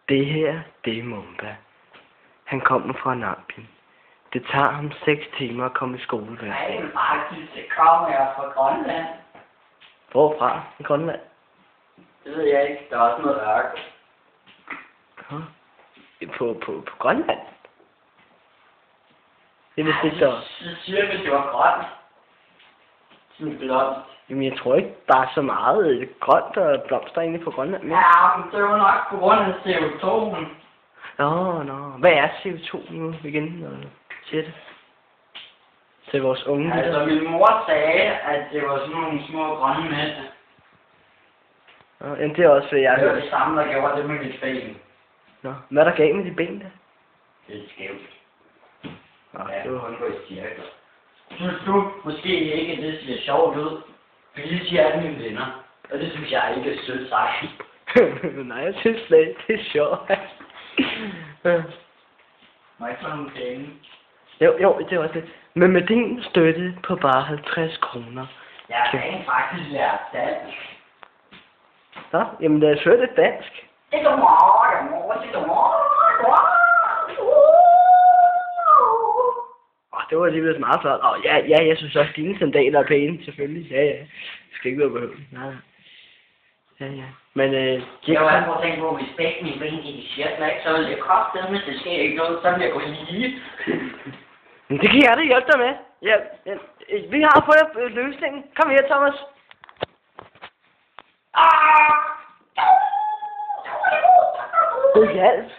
Det her, det er Mumba. Han kommer fra Nambien. Det tager ham 6 timer at komme i skole hver dag. Nej, faktisk, det kommer jeg fra Grønland. Hvorfra? I Grønland? Det ved jeg ikke. Der er også noget ørken. På Grønland? Det vidste ikke, der... Så siger vi, det var grønt. Sådan blomst. Jamen, jeg tror ikke, der er så meget grønt og blomster inde på Grønland. Men... Ja, men det var nok på grund af CO2'en. Nå. Hvad er CO2 nu igen, når du siger det? Til vores unge lytter. Altså, min mor sagde, at det var sådan nogle små grønne mænd. Jamen, det er også, jeg har Det var hørt. det samme, der gjorde det med mit ben. Nå, hvad er der galt med de ben der? Det er skævt. Nå, Ja, det var... kun gå i cirkler. Synes du måske ikke, at det ser sjovt ud? Fordi det siger alle mine venner. Og det synes jeg ikke er sødt sagt. Nej, jeg synes slet ikke, det er sjovt. Må jeg ikke få nogle penge? Jo, det er også det. Men med din støtte på bare 50 kroner. Jeg har rent faktisk lært dansk. Nå, jamen det er sødt et dansk. Det er Det var alligevel meget flot. Ja, jeg synes også, at dine sandaler er pæne, selvfølgelig. Ja. Det skal ikke være behøvet. Nej. Ja. Men, jeg var altså prøve at tænke på, hvis begge mine ben gik i cirkler, ikke? Så ville jeg kraftedeme, men det sker ikke noget, så vil jeg gå lige. Men det kan jeg da hjælpe dig med. Ja, vi har fået løsningen. Kom her, Thomas. Det hjalp.